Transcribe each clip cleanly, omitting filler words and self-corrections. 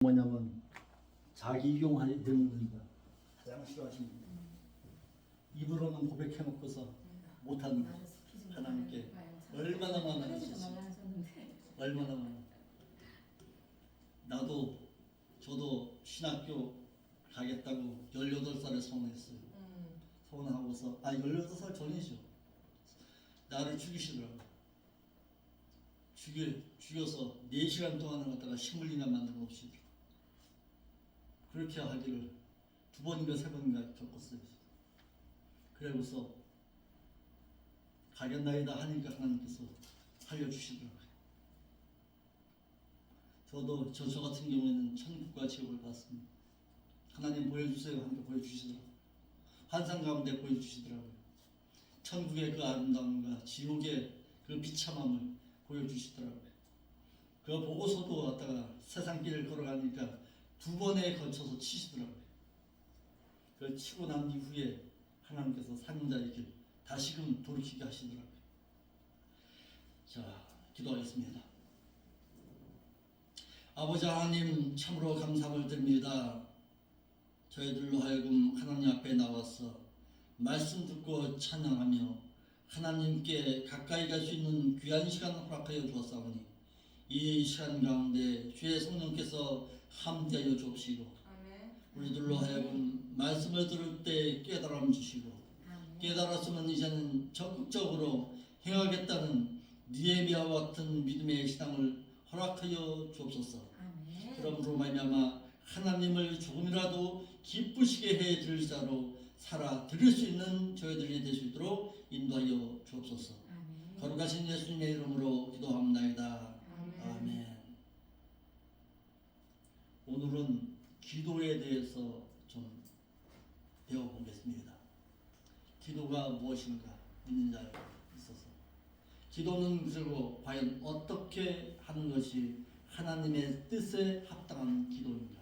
뭐냐면 자기 이용하는 분이가 가장 싫어하십니다. 입으로는 고백해놓고서 못하는 거 하나님께 얼마나 많아졌습니까? 얼마나 많아. 저도 신학교 가겠다고 18살에 서운했어요. 서운하고서 18살 전이죠. 나를 죽이시더라고요. 죽여서 4시간 동안 갖다가 식물인가 만들어 놓으시더라고요. 그렇게 하기를 2번인가 3번인가 겪었어요. 그러고서 가겠나이다 하니까 하나님께서 살려주시더라고요. 저도 저 같은 경우에는 천국과 지옥을 봤습니다. 하나님 보여주세요 하니까 보여주시더라고요. 환상 가운데 보여주시더라고요. 천국의 그 아름다움과 지옥의 그 비참함을 보여주시더라고요. 그거 보고서도 왔다가 세상 길을 걸어가니까 2번에 걸쳐서 치시더라고요. 그 치고 난 이후에 하나님께서 사명자의 길 다시금 돌이키게 하시더라고요. 자, 기도하겠습니다. 아버지 하나님, 참으로 감사를 드립니다. 저희들로 하여금 하나님 앞에 나와서 말씀 듣고 찬양하며 하나님께 가까이 갈 수 있는 귀한 시간 허락하여 주었사오니 이 시간 가운데 주의 성령께서 함께하여 주옵시고 우리들로 하여금 말씀을 들을 때 깨달음 주시고 깨달았으면 이제는 적극적으로 행하겠다는 니에미아와 같은 믿음의 신앙을 허락하여 주옵소서. 그러므로 말미암아 하나님을 조금이라도 기쁘시게 해 드릴 자로 살아 드릴 수 있는 저희들이 될 수 있도록 인도하여 주옵소서. 거룩하신 예수님의 이름으로 기도합나이다. 아멘. 오늘은 기도에 대해서 좀 배워보겠습니다. 기도가 무엇인가 있는 자에 있어서 기도는 그리고 과연 어떻게 하는 것이 하나님의 뜻에 합당한 기도인가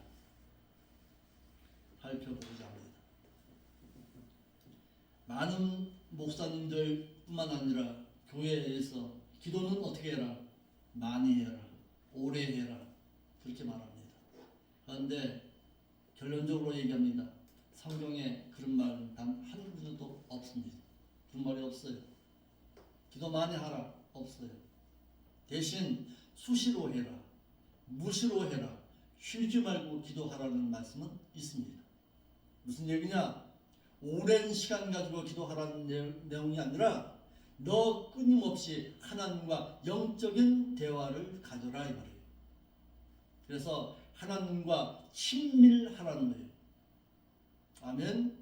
살펴보고자 합니다. 많은 목사님들 뿐만 아니라 교회에서 기도는 어떻게 해라? 많이 해라. 오래 해라. 그렇게 말합니다. 그런데 결론적으로 얘기합니다. 성경에 그런 말은 단 한 구절도 없습니다. 그런 말이 없어요. 기도 많이 하라. 없어요. 대신 수시로 해라. 무시로 해라. 쉬지 말고 기도하라는 말씀은 있습니다. 무슨 얘기냐? 오랜 시간 가지고 기도하라는 내용이 아니라 너 끊임없이 하나님과 영적인 대화를 가져라 이 말이에요. 그래서 하나님과 친밀하라는 거예요. 아멘.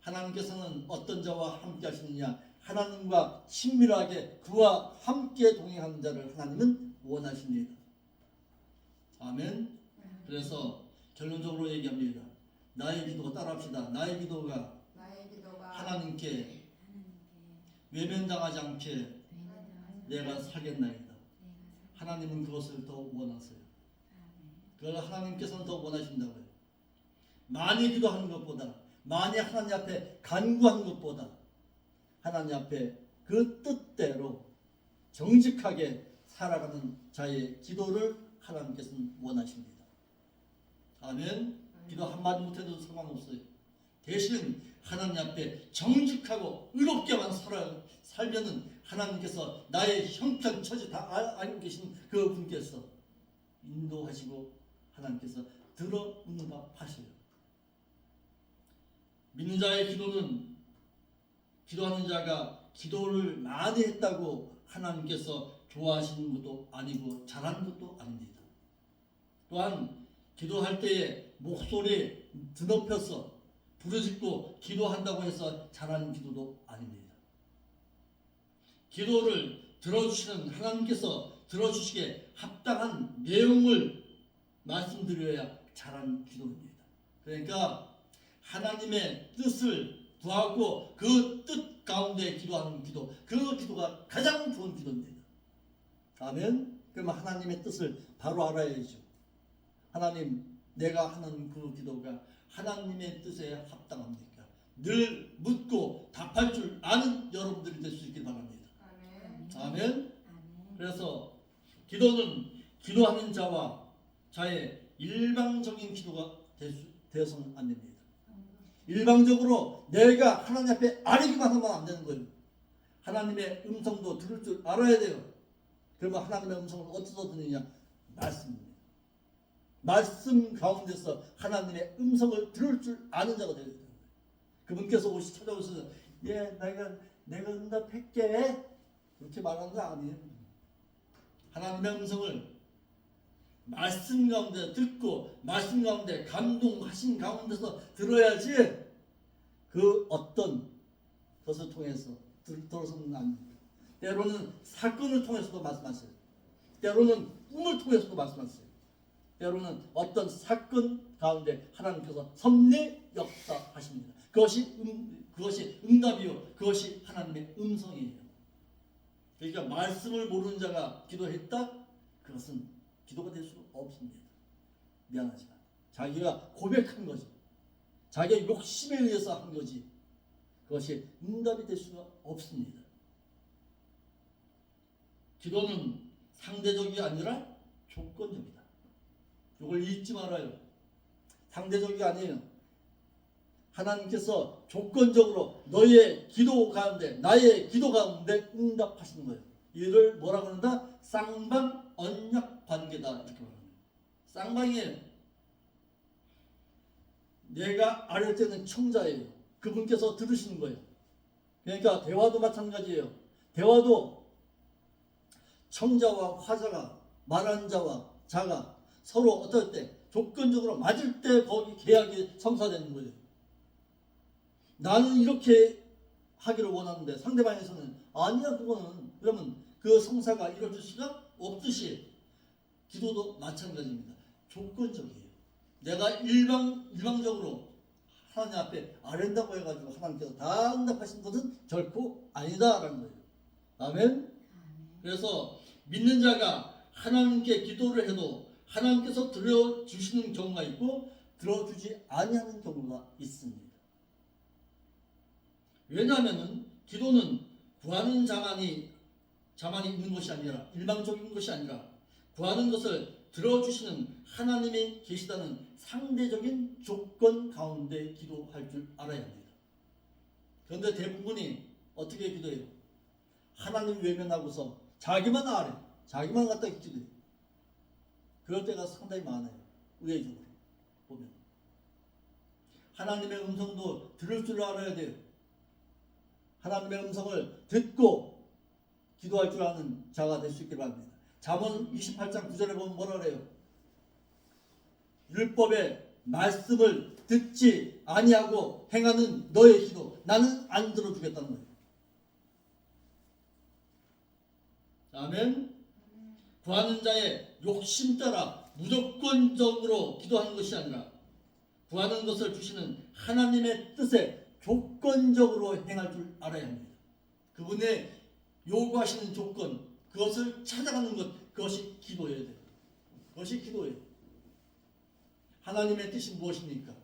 하나님께서는 어떤 자와 함께 하시느냐? 하나님과 친밀하게 그와 함께 동행하는 자를 하나님은 원하십니다. 아멘. 그래서 결론적으로 얘기합니다. 나의 기도 따라합시다. 나의 기도가 하나님께 외면당하지 않게 내가 살겠나이다. 하나님은 그것을 더 원하세요. 그걸 하나님께서는 더 원하신다고요. 많이 기도하는 것보다 많이 하나님 앞에 간구하는 것보다 하나님 앞에 그 뜻대로 정직하게 살아가는 자의 기도를 하나님께서는 원하십니다. 아멘. 기도 한마디 못해도 상관없어요. 대신 하나님 앞에 정직하고 의롭게만 살면은 하나님께서 나의 형편처지 다 알고 계신 그 분께서 인도하시고 하나님께서 들어 응답하셔요. 믿는 자의 기도는 기도하는 자가 기도를 많이 했다고 하나님께서 좋아하시는 것도 아니고 잘하는 것도 아닙니다. 또한 기도할 때에 목소리 드높여서 부르짖고 기도한다고 해서 잘하는 기도도 아닙니다. 기도를 들어주시는 하나님께서 들어주시기에 합당한 내용을 말씀드려야 잘하는 기도입니다. 그러니까 하나님의 뜻을 구하고 그 뜻 가운데 기도하는 기도, 그 기도가 가장 좋은 기도입니다. 아멘. 그러면 하나님의 뜻을 바로 알아야죠. 하나님, 내가 하는 그 기도가 하나님의 뜻에 합당합니까? 늘 묻고 답할 줄 아는 여러분들이 될 수 있길 바랍니다. 아멘. 그래서 기도는 기도하는 자와 자의 일방적인 기도가 되어서는 안 됩니다. 일방적으로 내가 하나님 앞에 아뢰기만 하면 안 되는 거예요. 하나님의 음성도 들을 줄 알아야 돼요. 그러면 하나님의 음성을 어디서 듣느냐? 말씀입니다. 말씀 가운데서 하나님의 음성을 들을 줄 아는 자가 되어야 돼요. 그분께서 혹시 찾아오셔서 내가 응답할게 그렇게 말하는 거 아니에요. 하나님의 음성을 말씀 가운데 듣고 말씀 가운데 감동하신 가운데서 들어야지 그 어떤 것을 통해서 들어서는 안 됩니다. 때로는 사건을 통해서도 말씀하세요. 때로는 꿈을 통해서도 말씀하세요. 때로는 어떤 사건 가운데 하나님께서 섭리 역사하십니다. 그것이 응답이요. 그것이 하나님의 음성이에요. 그러니까 말씀을 모르는 자가 기도했다? 그것은 기도가 될 수 없습니다. 미안하지만 자기가 고백한 거지. 자기의 욕심에 의해서 한 거지. 그것이 응답이 될 수가 없습니다. 기도는 상대적이 아니라 조건적이다. 이걸 잊지 말아요. 상대적이 아니에요. 하나님께서 조건적으로 너의 기도 가운데 나의 기도 가운데 응답하시는 거예요. 이를 뭐라고 한다? 쌍방 언약 관계다 이렇게 말합니다. 쌍방이에요. 내가 아뢰 때는 청자예요. 그분께서 들으시는 거예요. 그러니까 대화도 마찬가지예요. 대화도 청자와 화자가 말하는 자와 자가 서로 어떨 때 조건적으로 맞을 때 거기 계약이 성사되는 거예요. 나는 이렇게 하기를 원하는데 상대방에서는 아니야 그거는 그러면 그 성사가 이루어질 수가 없듯이 기도도 마찬가지입니다. 조건적이에요. 내가 일방적으로 하나님 앞에 아뢰다고 해가지고 하나님께서 다 응답하신 것은 결코 아니다라는 거예요. 아멘. 그래서 믿는 자가 하나님께 기도를 해도 하나님께서 들어주시는 경우가 있고 들어주지 아니하는 경우가 있습니다. 왜냐하면 기도는 구하는 자만이 있는 것이 아니라 일방적인 것이 아니라 구하는 것을 들어주시는 하나님이 계시다는 상대적인 조건 가운데 기도할 줄 알아야 합니다. 그런데 대부분이 어떻게 기도해요? 하나님 외면하고서 자기만 아래, 자기만 갖다 기도해요. 그럴 때가 상당히 많아요. 의외적으로 보면. 하나님의 음성도 들을 줄 알아야 돼요. 하나님의 음성을 듣고 기도할 줄 아는 자가 될 수 있기를 바랍니다. 잠언 28장 9절에 보면 뭐라 그래요? 율법의 말씀을 듣지 아니하고 행하는 너의 기도 나는 안 들어주겠다는 거예요. 아멘. 구하는 자의 욕심 따라 무조건적으로 기도하는 것이 아니라 구하는 것을 주시는 하나님의 뜻에 조건적으로 행할 줄 알아야 합니다. 그분의 요구하시는 조건, 그것을 찾아가는 것, 그것이 기도여야 돼요. 그것이 기도예요. 하나님의 뜻이 무엇입니까?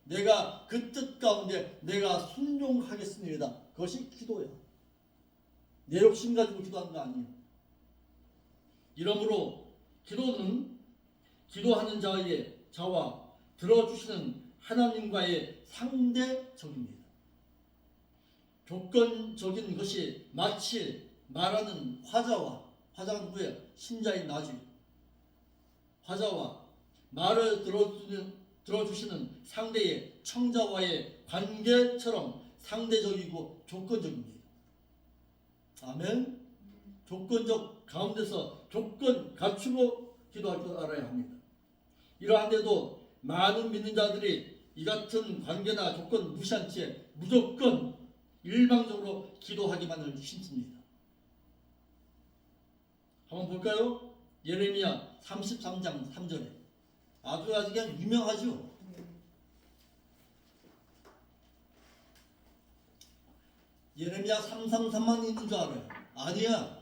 내가 그 뜻 가운데 내가 순종하겠습니다. 그것이 기도예요. 내 욕심 가지고 기도하는 거 아니에요. 이러므로 기도는 기도하는 자와 들어주시는 하나님과의 상대적입니다. 조건적인 것이 마치 말하는 화자가 누구예요? 신자인 나지. 화자와 말을 들어주시는 상대의 청자와의 관계처럼 상대적이고 조건적입니다. 아멘. 조건적 가운데서 조건 갖추고 기도할 줄 알아야 합니다. 이러한데도 많은 믿는 자들이 이 같은 관계나 조건 무시한 채 무조건 일방적으로 기도하기만을 신습니다. 한번 볼까요? 예레미야 33장 3절에 아주 그냥 유명하죠. 예레미야 333만 있는 줄 알아요. 아니야.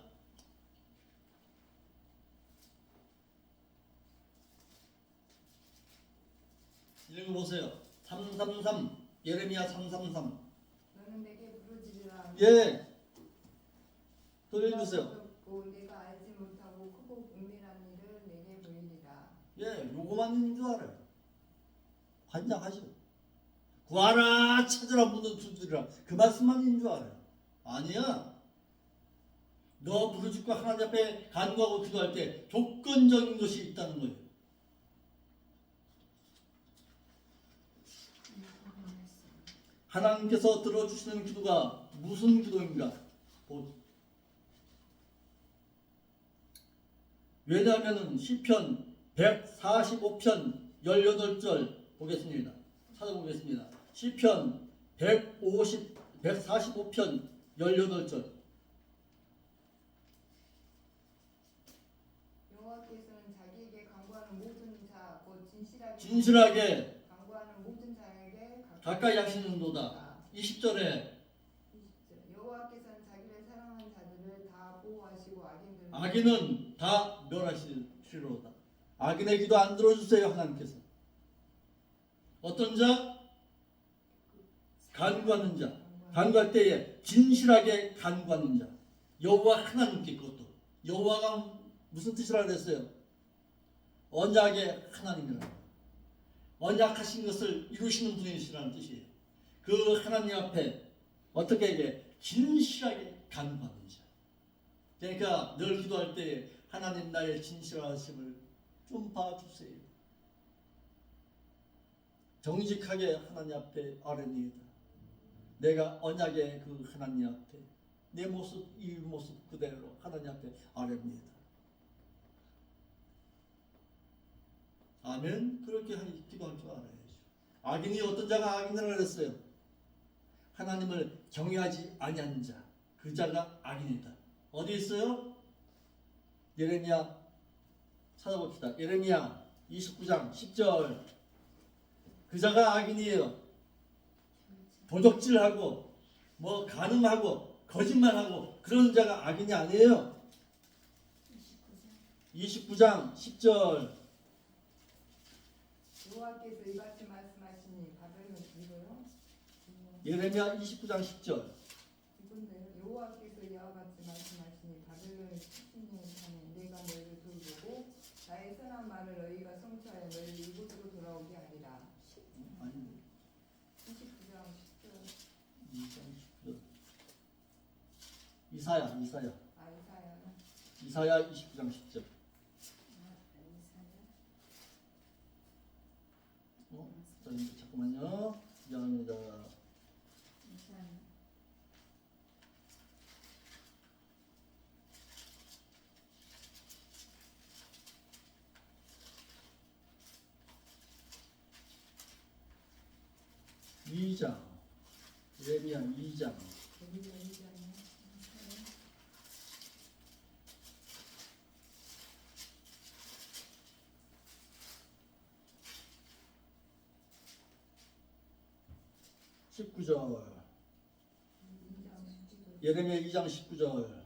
읽어보세요. 333 예레미야 333. 너는 내게 부르짖으라. 예. 또 읽으세요. 내가 알지 못하고 크고 은밀한 일을 내게 보이리라. 예, 요거만 있는 줄 알아요. 환장하죠. 구하라 찾으라 묻는 두드리라 그 말씀만 있는 줄 알아요. 아니야. 너 부르짖고 하나님 앞에 간구하고 기도할 때 조건적인 것이 있다는 거예요. 하나님께서 들어주시는 기도가 무슨 기도인가? 왜냐하면 시편 145편 18절 보겠습니다. 찾아보겠습니다. 시편 145편 18절. 여호와께서는 자기에게 간구하는 모든 자, 곧 진실하게 간구하는 모든 자에게 가까이 하시는도다. 20절에 여호와께서는 자기를 사랑하는 자들을 다 보호하시고 악인은 다 멸하시리로다. 악인의 기도 안 들어주세요. 하나님께서 어떤 자? 간구하는 자. 간구할 때에 진실하게 간구하는 자. 여호와 하나님께 그것도 여호와가 무슨 뜻이라 그랬어요? 언약의 하나님이라고. 언약하신 것을 이루시는 분이시라는 뜻이에요. 그 하나님 앞에 어떻게 이게 진실하게 간구하는 자. 그러니까 늘 기도할 때 하나님 나의 진실하심을 좀 봐주세요. 정직하게 하나님 앞에 아뢰니이다. 내가 언약의 그 하나님 앞에 내 모습 이 모습 그대로 하나님 앞에 아뢰니이다. 아멘. 그렇게 기도할 줄 알아야죠. 악인이 어떤 자가 악인이라고 그랬어요? 하나님을 경외하지 아니하는 자. 그 자가 악인이다. 어디 있어요? 예레미야 찾아봅시다. 예레미야 29장 10절. 그 자가 악인이에요. 도적질하고 뭐 간음하고 거짓말하고 그런 자가 악인이 아니에요. 29장 10절. 여호와께서 이같이 말씀하시니 바벨론 이거요? 예레미야 29장 10절. 이건데요. 여호와께서 이와 같이 말씀하시니 바벨론의 70년 전에 내가 너희를 돌보고 나의 선한 말을 너희가 성취하여 너희 이곳으로 돌아오게 하리라. 아니 29장 10절. 2장 10절. 이사야 이사야는 이사야 29장 10절. 잠깐만요. 미안합니다. 예레미야 2장. 예레미야 2장 19절.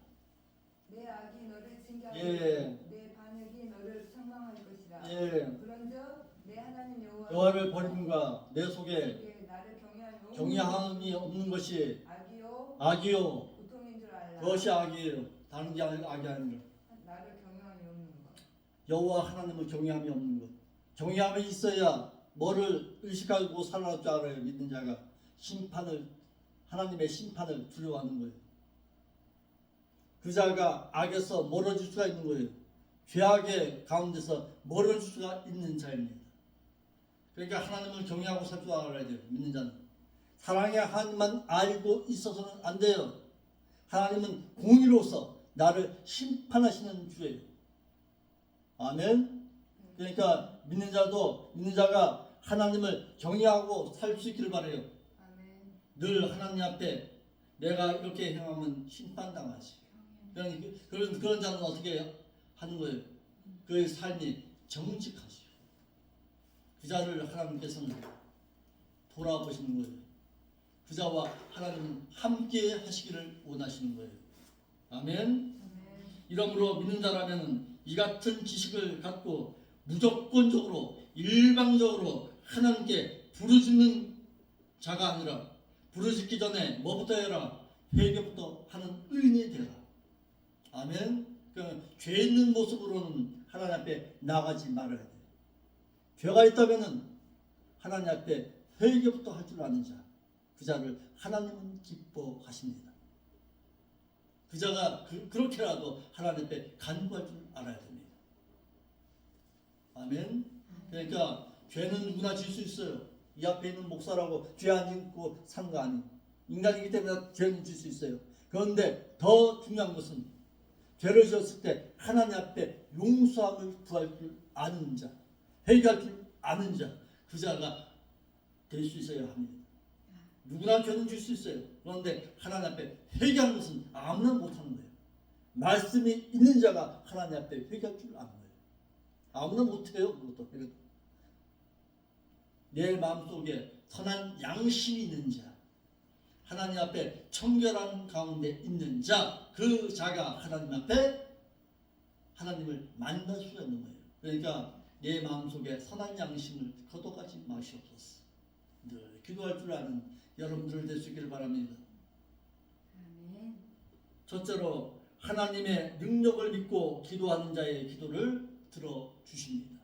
내 악이 너를 징계하고 예. 내 반역이 너를 책망할 것이라. 예. 그런즉 내 하나님 여호와를 버림과 내 속에 나를 경외함이 없는 것이 악이요 고통인 줄 알라. 그것이 악이에요. 다른 게 악이 아니라 나를 경외함이 없는 것. 여호와 하나님을 경외함이 없는 것. 경외함이 있어야 뭐를 의식하고 살아갈 줄 알아요. 믿는 자가 하나님의 심판을 두려워하는 거예요. 그 자가 악에서 멀어질 수가 있는 거예요. 죄악의 가운데서 멀어질 수가 있는 자입니다. 그러니까 하나님을 경외하고 살 줄 알아야 돼요. 믿는 자는. 사랑의 하나님만 알고 있어서는 안 돼요. 하나님은 공의로서 나를 심판하시는 주예요. 아멘. 그러니까 믿는 자가 하나님을 경외하고 살 수 있기를 바라요. 아멘. 늘 하나님 앞에 내가 이렇게 행하면 심판당하지. 그런 자는 어떻게 하는 거예요? 그의 삶이 정직하시오. 그 자를 하나님께서는 돌아보시는 거예요. 그 자와 하나님은 함께 하시기를 원하시는 거예요. 아멘. 이러므로 믿는 자라면 이 같은 지식을 갖고 무조건적으로 일방적으로 하나님께 부르짖는 자가 아니라 부르짖기 전에 뭐부터 해라? 회개부터 하는 의인이 되라. 아멘. 그러니까 죄 있는 모습으로는 하나님 앞에 나가지 말아야 돼. 죄가 있다면은 하나님 앞에 회개부터 할 줄 아는 자, 그 자를 하나님은 기뻐하십니다. 그 자가 그렇게라도 하나님 앞에 간구할 줄 알아야 됩니다. 아멘. 그러니까 죄는 누구나 질 수 있어요. 이 앞에 있는 목사라고 죄 안 짓고 산 거 아니에요. 인간이기 때문에 죄는 질 수 있어요. 그런데 더 중요한 것은 죄를 지었을 때 하나님 앞에 용서함을 구할 줄 아는 자, 회개할 줄 아는 자, 그 자가 될 수 있어야 합니다. 누구나 죄는 질 수 있어요. 그런데 하나님 앞에 회개하는 것은 아무나 못하는 거예요. 말씀이 있는 자가 하나님 앞에 회개할 줄 아는 거예요. 아무나 못해요. 그것도 회개. 내 마음속에 선한 양심이 있는 자, 하나님 앞에 청결한 가운데 있는 자, 그 자가 하나님 앞에 하나님을 만날 수 있는 거예요. 그러니까 내 마음속에 선한 양심을 거둬가지 마시옵소서. 늘 기도할 줄 아는 여러분들 될 수 있기를 바랍니다. 아멘. 첫째로 하나님의 능력을 믿고 기도하는 자의 기도를 들어주십니다.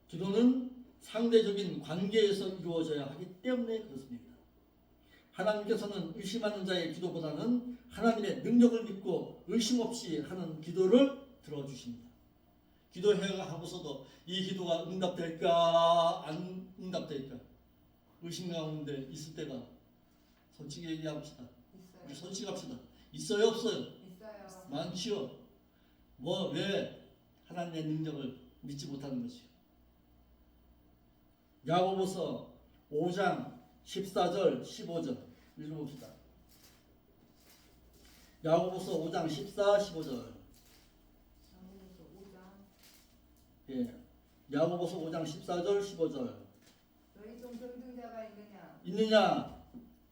기도는 상대적인 관계에서 이루어져야 하기 때문에 그렇습니다. 하나님께서는 의심하는 자의 기도보다는 하나님의 능력을 믿고 의심 없이 하는 기도를 들어주십니다. 기도하고서도 이 기도가 응답될까 안 응답될까 의심 가운데 있을 때가 솔직히 얘기합시다. 우리 솔직합시다. 있어요 없어요? 있어요. 많지요. 왜 하나님의 능력을 믿지 못하는 것이요. 야고보서 5장 14절 15절 읽어봅시다. 야고보서 5장 14, 15절. 야고보서 5장. 예, 야고보서 5장 14절 15절. 너희 중 병든 자가 있느냐? 있느냐?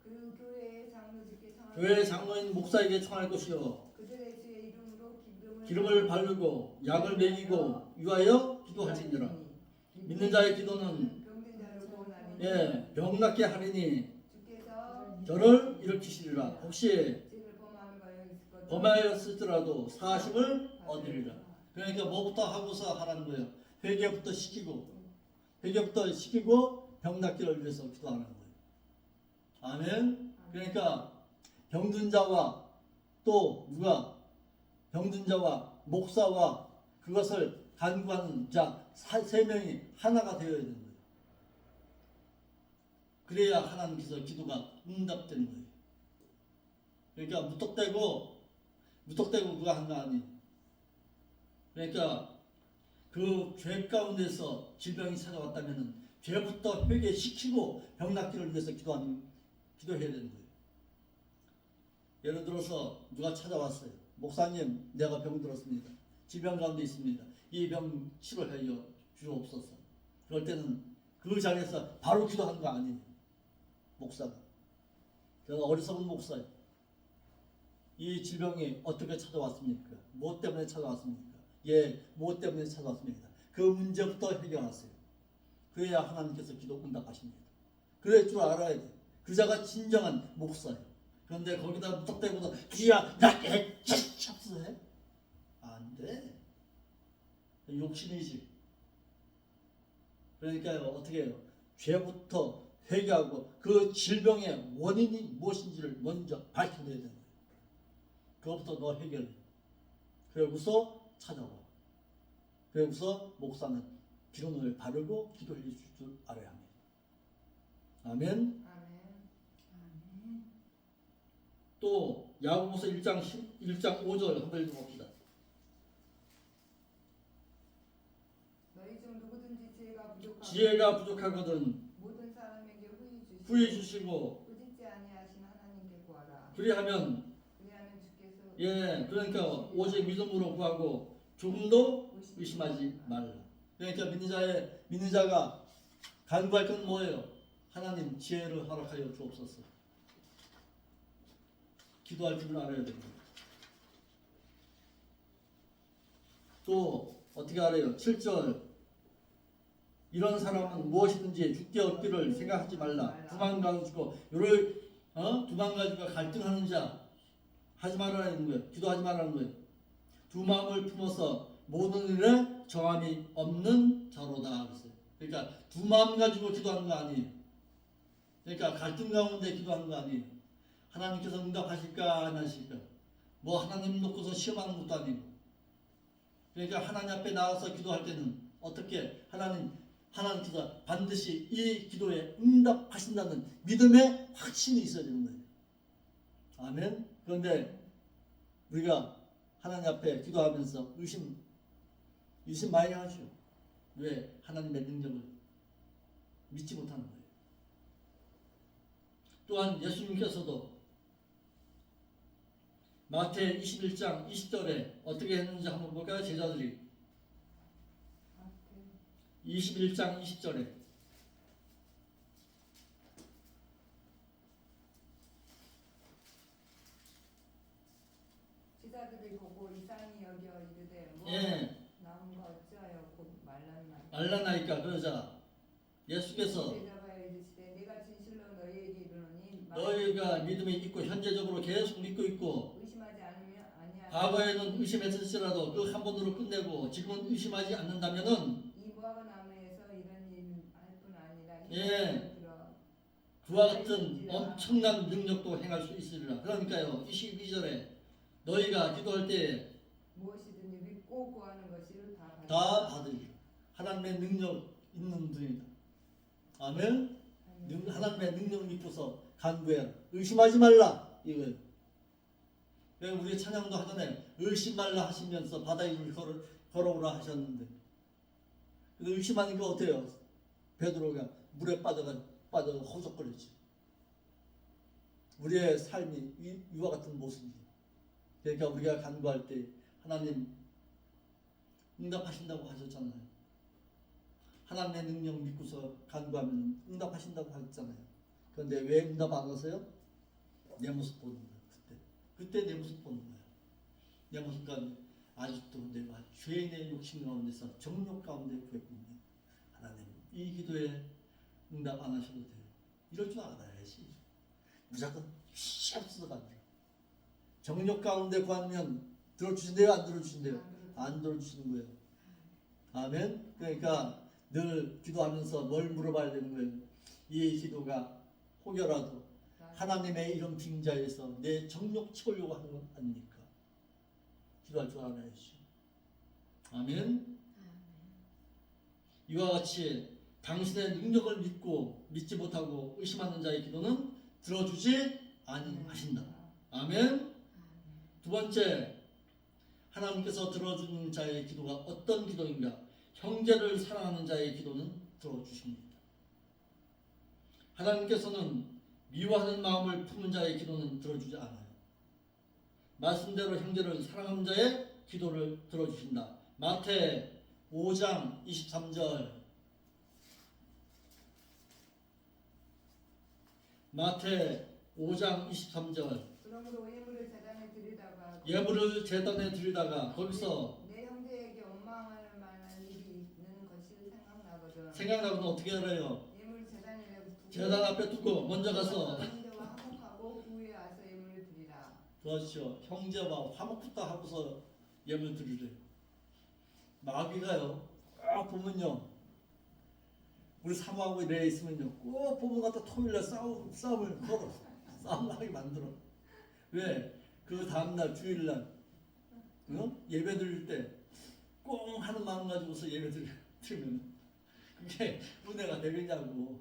그 교회의 장로들께 청하라. 교회 장로인 목사에게 청할 것이요. 그들의 주의 이름으로 기름을 바르고 약을 먹이고 위하여 기도할지니라. 믿는 자의 기도는 병든 자를 구원하니 예, 병낫게 하리니 주께서 저를 일으키시리라. 혹시 죄를 범함을 범하였을지라도 사심을 얻으리라. 그러니까 뭐부터 하고서 하라는 거예요. 회개부터 시키고 병낫기를 위해서 기도하는 거예요. 아멘. 그러니까 병든 자와 또 누가 병든 자와 목사와 그것을 간구하는 자 세 명이 하나가 되어야 되는 거예요. 그래야 하나님께서 기도가 응답되는 거예요. 그러니까 무턱대고 누가 한 거 아니에요. 그러니까 그 죄 가운데서 질병이 찾아왔다면 죄부터 회개시키고 병 낫기를 위해서 기도해야 되는 거예요. 예를 들어서 누가 찾아왔어요. 목사님, 내가 병 들었습니다. 질병 가운데 있습니다. 이 병 치료해 주옵소서. 그럴 때는 그 자리에서 바로 기도하는 거 아니에요. 목사가. 제가 어리석은 목사예요. 이 질병이 어떻게 찾아왔습니까? 무엇 때문에 찾아왔습니까? 무엇 때문에 찾아왔습니까? 그 문제부터 해결하세요. 그래야 하나님께서 기도 응답하십니다. 그럴 줄 알아야 돼. 그 자가 진정한 목사예요. 그런데 거기다 무턱대고서 주야 나게 찹스해? 안 돼. 욕심이지. 그러니까 어떻게 해요? 죄부터 회개하고 그 질병의 원인이 무엇인지를 먼저 밝혀내야 되는 거예요. 그것부터 너 해결해. 그러고서 찾아와. 그러고서 목사는 기름을 바르고 기도해 줄 줄 알아야 합니다. 아멘. 아멘. 또 야고보서 1장 5절 한번 읽어봅시다. 너희 중 누구든지 지혜가 부족하거든 모든 사람에게 후히 주시고 꾸짖지 아니하신 하나님께 구하라. 그리하면 주께서 그러니까 오직 믿음으로 구하고 조금도 의심하지 말라. 그러니까 믿는 자가 간구할 건 뭐예요? 하나님 지혜를 허락하여 주옵소서. 기도할 줄 알아야 됩니다. 또 어떻게 알아요? 7절 이런 사람은 무엇이든지 죽게 얻기를 생각하지 말라. 두만 가지고 두만 가지고 갈등하는 자 하지 말라는 거예요. 기도하지 말라는 거예요. 두 마음을 품어서 모든 일에 정함이 없는 자로다 그랬어요. 그러니까 두 마음 가지고 기도하는 거 아니에요. 그러니까 갈등 가운데 기도하는 거 아니에요. 하나님께서 응답하실까 안 하실까. 뭐 하나님 놓고서 시험하는 것도 아니고. 그러니까 하나님 앞에 나와서 기도할 때는 어떻게 하나님께서 반드시 이 기도에 응답하신다는 믿음의 확신이 있어야 되는 거예요. 아멘. 그런데 우리가 하나님 앞에 기도하면서 의심 많이 하죠. 왜? 하나님의 능력을 믿지 못하는 거예요. 또한 예수님께서도 마태 21장 20절에 어떻게 했는지 한번 볼까요? 제자들이 21장 20절에 제자들이 보고 이상히 여겨 이르되 뭐 예, 나온 거 어찌하여 곧 말랐나이까. 말라나이까 그러자 예수께서 대답하여 이르시되 내가 진실로 너희에게 이르노니 너희가 믿음이 있고 현재적으로 계속 믿고 있고 의심하지 않으면 아니하면 과거에는 의심했을지라도 그 한 번으로 끝내고 지금은 의심하지 않는다면은 이 무화과 나무에서 이런 일 할 뿐 아니라 예. 들어 그와 같은 엄청난 능력도 행할 수 있으리라. 그러니까요 22절에 너희가 기도할 때 무엇이든지 믿고 구하는 것을 다 받으리라. 하나님의 능력 있는 분이다. 아멘. 하나님의 능력 믿고서 간구해라. 의심하지 말라 이거예요. 왜 우리 찬양도 하잖아요. 의심 말라 하시면서 바다 위를 걸어오라 하셨는데 근데 의심하니까 어때요? 베드로가 물에 빠져 허석거렸지. 우리의 삶이 이와 같은 모습이에요. 그러니까 우리가 간구할 때 하나님 응답하신다고 하셨잖아요. 하나님의 능력 믿고서 간구하면 응답하신다고 하셨잖아요. 그런데 왜 응답 안 하세요? 내 모습 보는 거예요. 그때 내 모습 보는 거예요. 내 모습 가운데 아직도 내가 죄인의 욕심 가운데서 정욕 가운데 구했군요. 하나님 이 기도에 응답 안 하셔도 돼요. 이럴 줄 알아야지. 무조건 시합수가 안 돼요. 정욕 가운데 구하면 들어주신대요? 안 들어주신대요? 안 들어주시는 거예요. 아멘. 그러니까 늘 기도하면서 뭘 물어봐야 되는 거예요. 이 기도가 혹여라도 하나님의 이런 빙자에서 내 정욕 채우려고 하는 건 아닙니까? 기도할 줄 알아야지. 아멘. 이와 같이 당신의 능력을 믿지 못하고 의심하는 자의 기도는 들어주지 아니하신다. 아멘. 두 번째, 하나님께서 들어주는 자의 기도가 어떤 기도인가? 형제를 사랑하는 자의 기도는 들어주십니다. 하나님께서는 미워하는 마음을 품은 자의 기도는 들어주지 않아요. 말씀대로 형제를 사랑하는 자의 기도를 들어주신다. 마태 5장 23절 마태 5장 23절 그러므로 예물을 제단에 드리다가 거기서 내 형제에게 원망할 만한 일이 있는 것이 생각나거든 어떻게 알아요? 예물 제단에 두고 제단 앞에 두고 먼저 가서 형제와 화목하고 그 후에 와서 예물을 드리라. 그렇죠. 형제와 화목부터 하고서 예물 드리래. 마귀가요 꼭 보면요 우리 사모하고 이래 있으면요 꼭 보면 갖다 토요일날 싸움을 걸어 싸움하게 만들어. 왜? 그 다음날 주일날 예배 드릴 때 꽁 하는 마음 가지고서 예배 드리면 그게 은혜가 되겠냐고.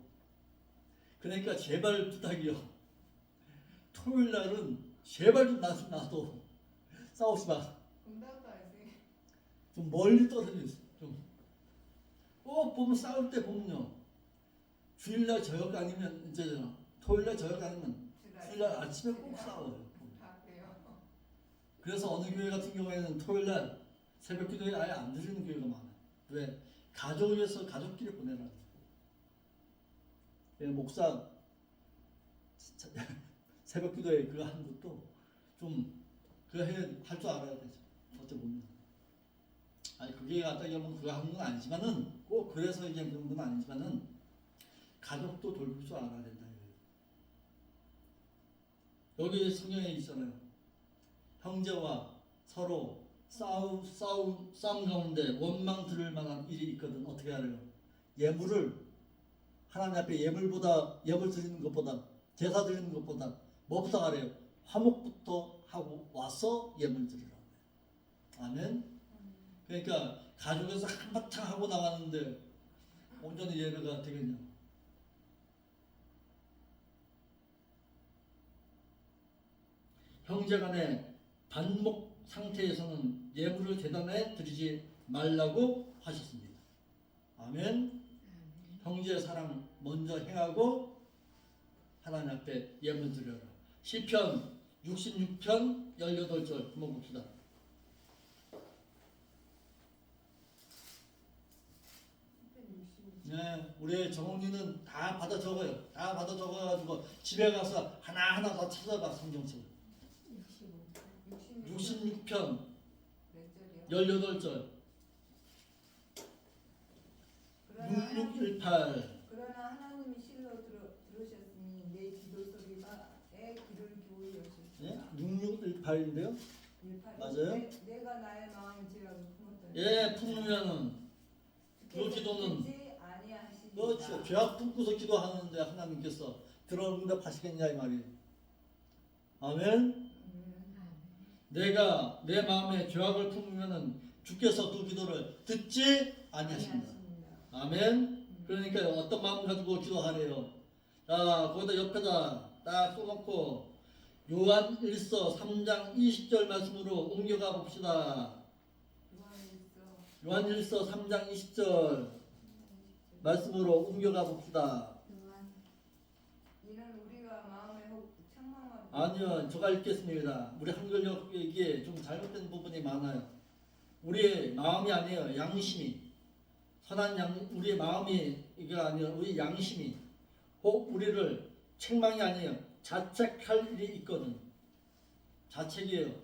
그러니까 제발 부탁이요. 토요일날은 제발 좀 나도 싸우지 마. 좀 멀리 떨어져 있어. 좀. 꼭 보면 싸울 때 보면요. 주일날 저녁 아니면 이제 토요일날 저녁 아니면 주일날 아침에 꼭 싸워요. 그래서 어느 교회 같은 경우에는 토요일날 새벽 기도에 아예 안 드리는 교회가 많아요. 왜? 가족을 위해서 가족끼리 보내라는 거예요. 목사 새벽 기도에 그거 하는 것도 좀 그거 할 줄 알아야 되죠. 어떻게 보면. 아니 그게 갖다 보면 그거 하는 건 아니지만은 꼭 그래서 이제 그런 건 아니지만은 가족도 돌볼 줄 알아야 된다. 여기 성경에 있잖아요. 형제와 서로 싸움 가운데 원망 들을 만한 일이 있거든. 어떻게 하래요? 예물을 하나님 앞에 예물 드리는 것보다 제사 드리는 것보다 뭐부터 하래요? 화목부터 하고 와서 예물 드리라고. 아멘. 그러니까 가족에서 한바탕 하고 나가는데 온전히 예배가 되겠냐? 형제간의 반목 상태에서는 예물을 제단에 드리지 말라고 하셨습니다. 아멘. 형제 사랑 먼저 행하고 하나님 앞에 예물 드려라. 시편 66편 18절 한번 봅시다. 네, 우리 정훈이는 다 받아 적어요. 다 받아 적어가지고 집에 가서 하나하나 다 찾아봐. 성경책 66편 몇 절이요? 18절 그러나 6618 그러나 하나님이 실로 들으셨으니 내 기도 소리에 귀를 기울여주시다. 예? 6618인데요. 맞아요? 내가 나의 마음의 죄악을 품었더니 예, 품으면은 그 기도는 그렇죠. 죄악 품고서 기도하는데 하나님께서 응답하시겠냐 이 말이에요. 아멘. 내가 내 마음에 죄악을 품으면은 주께서 그 기도를 듣지 아니하신다. 아멘. 그러니까 어떤 마음 가지고 기도하래요. 자, 거기다 옆에다 딱 써놓고 요한 1서 3장 20절 말씀으로 옮겨가 봅시다. 요한 1서 3장 20절 말씀으로 옮겨가 봅시다. 이는 우리가 마음에 책망하고 아니요, 제가 읽겠습니다. 우리 한글역에 좀 잘못된 부분이 많아요. 우리의 마음이 아니에요. 양심이. 선한 우리의 마음이 이게 아니에요. 우리 양심이 혹 우리를 책망이 아니에요. 자책할 일이 있거든. 자책이에요.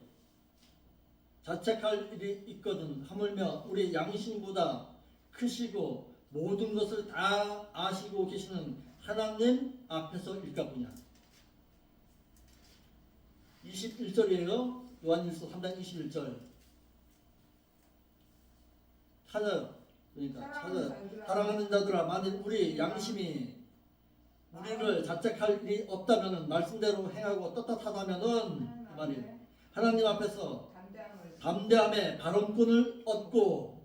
자책할 일이 있거든. 하물며 우리 양심보다 크시고 모든 것을 다 아시고 계시는 하나님 앞에서일까보냐. 21절이에요. 요한일서 3장 21절. 찾아요. 그러니까 찾아요. 사랑하는 자들아, 만일 우리 양심이 우리를 자책할 일이 없다면은 말씀대로 행하고 떳떳하다면은 그 말이에요. 하나님 앞에서 담대함의 발언권을 얻고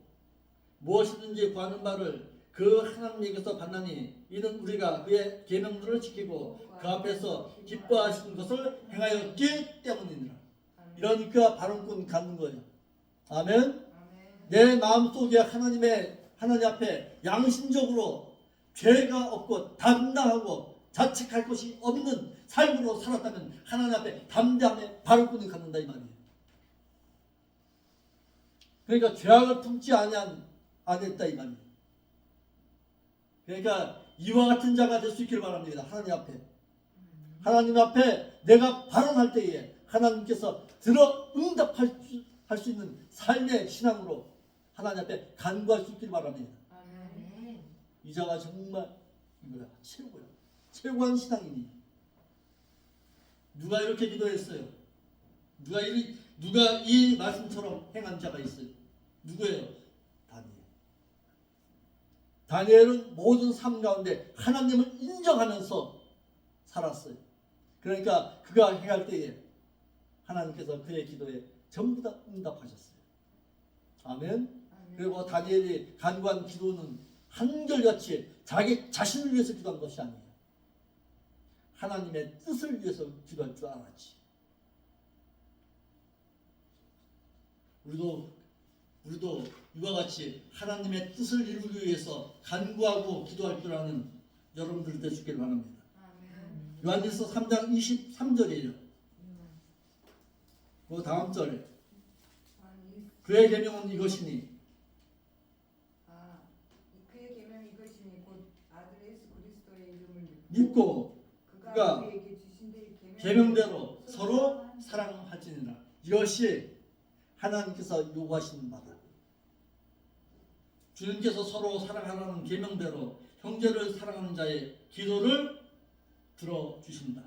무엇이든지 구하는 바를 그 하나님에게서 받나니 이는 우리가 그의 계명들을 지키고 그 앞에서 기뻐하시는 것을 행하였기 때문이니라. 이러니까 발언권 갖는 거예요. 아멘. 내 마음속에 하나님 앞에 양심적으로 죄가 없고 담당하고 자책할 것이 없는 삶으로 살았다면 하나님 앞에 담대함의 발언권을 갖는다 이 말이에요. 그러니까 죄악을 품지 아니했다 이 말이에요. 그러니까 이와 같은 자가 될 수 있기를 바랍니다. 하나님 앞에. 하나님 앞에 내가 발언할 때에 하나님께서 응답할 수 있는 삶의 신앙으로 하나님 앞에 간구할 수 있기를 바랍니다. 아멘. 이 자가 정말 이거야 최고야. 최고한 신앙이니. 누가 이렇게 기도했어요? 누가 이 말씀처럼 행한 자가 있어요? 누구예요? 다니엘은 모든 삶 가운데 하나님을 인정하면서 살았어요. 그러니까 그가 행할 때에 하나님께서 그의 기도에 전부 다 응답하셨어요. 아멘. 그리고 다니엘이 간구한 기도는 한결같이 자기 자신을 위해서 기도한 것이 아니에요. 하나님의 뜻을 위해서 기도할 줄 알았지. 우리도 이와 같이 하나님의 뜻을 이루기 위해서 간구하고 기도할 줄 아는 여러분들 될 수 있기를 바랍니다. 요한일서 3장 23절이에요. 그 다음 절에 그의 계명은 이것이니 그의 계명이 이것이니 곧 아들 예수 그리스도의 이름을 믿고 그가 우리에게 주신 계명대로 서로 사랑할지니라. 이것이 하나님께서 요구하시는 바다. 주님께서 서로 사랑하라는 계명대로 형제를 사랑하는 자의 기도를 들어주신다.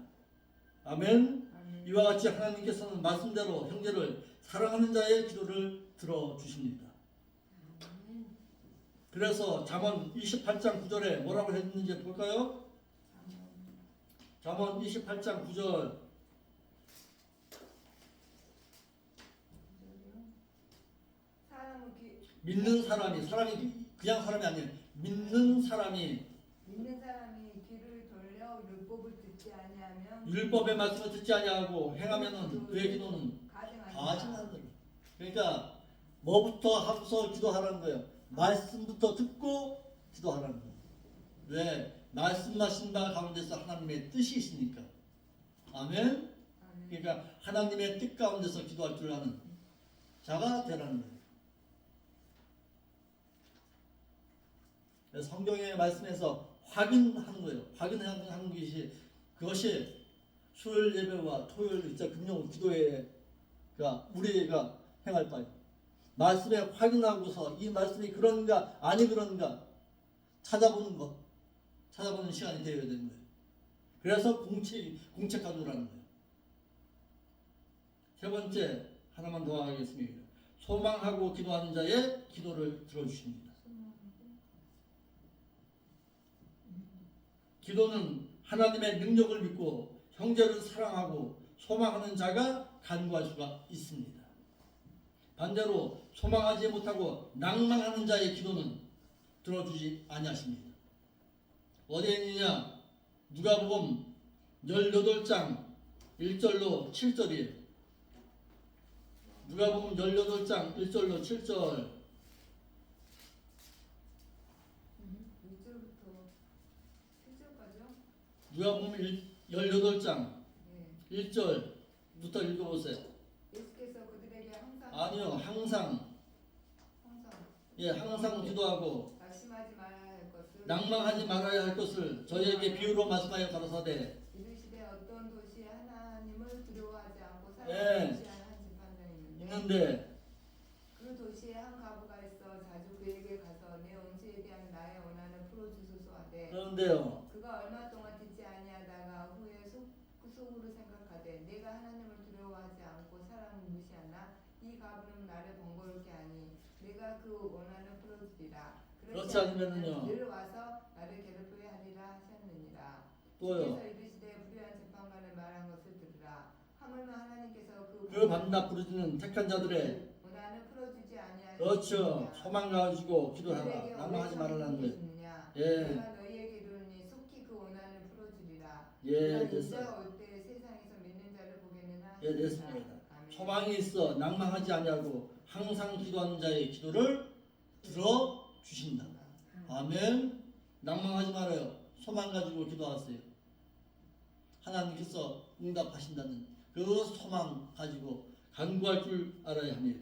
아멘. 이와 같이 하나님께서는 말씀대로 형제를 사랑하는 자의 기도를 들어주십니다. 아멘. 그래서 잠언 28장 9절에 뭐라고 했는지 볼까요? 잠언 28장 9절 사람은 믿는 사람이 그냥 사람이 아니에요. 믿는 사람이 믿는 사람이 귀를 돌려 율법을 듣지 아니하면 율법의 말씀을 듣지 아니하고 행하면은 그의 기도는 가증하니라. 가증하더라. 그러니까 뭐부터 하고서 기도하라는 거예요. 말씀부터 듣고 기도하라는 거예요. 왜? 말씀하신 바 가운데서 하나님의 뜻이 있으니까. 아멘. 아멘. 그러니까 하나님의 뜻 가운데서 기도할 줄 아는 자가 되라는 거예요. 그래서 성경의 말씀에서 확인하는 거예요. 확인하는 것이 그것이 수요일 예배와 토요일 일자 금요 기도에 우리가 행할 바예요. 말씀에 확인하고서 이 말씀이 그런가 아니 그런가 찾아보는 시간이 되어야 되는 거예요. 그래서 공책 가져오라는 거예요. 세 번째 하나만 더 하겠습니다. 소망하고 기도하는 자의 기도를 들어주십니다. 기도는 하나님의 능력을 믿고 형제를 사랑하고 소망하는 자가 간구할 수가 있습니다. 반대로 소망하지 못하고 낭망하는 자의 기도는 들어주지 아니하십니다. 어디에 있느냐? 누가복음 18장 1절로 7절이에요. 누가복음 18장 1절로 7절. 1절부터 7절까지요? 누가복음 18장 네. 1절부터 읽어보세요. 예수께서 그들에게 항상 아니요, 항상 기도하고 낙심하지 말아야 할 것을 낭망하지 말아야 할 것을 저희에게 비유로 말씀하여 가라사대. 이르시되 어떤 도시에 하나님을 두려워하지 않고 예. 살아가는 도시에 한 집안장이 있는데 그 도시에 한 과부가 있어 자주 그에게 가서 내 원수에 대한 나의 원한을 풀어주소서 하되 그런데요. 그가 얼마 동안 듣지 아니하다가 후에 속으로 생각하되 내가 하나님을 두려워하지 않고 사람을 무시하나 이 과부는 나를 번거롭게 하니 내가 그 원한을 풀어주리라. 그렇지 않으면은요. 늘 와서 나를 괴롭게 하리라 하셨느니라. 또요. 주께서 이르시되 불의한 재판관을 말한 것을 들으라. 하물며 하나님께서 그 밤낮 부르짖는 택한 자들의 원한을 풀어주지 아니하시느냐. 그렇죠. 소망 가지고 기도하라. 낭망하지 말라는 거예요. 예. 내가 너희에게 이르노니 속히 그 원한을 풀어주리라. 예, 됐어요. 인자가 올 때 세상에서 믿는 자를 보겠느냐. 예, 됐습니다. 아멘. 소망이 있어 낭망하지 아니하고 항상 기도하는 자의 기도를 들어 주신다. 아멘. 낭망하지 말아요. 소망 가지고 기도하세요. 하나님께서 응답하신다는 그 소망 가지고 간구할 줄 알아야 합니다.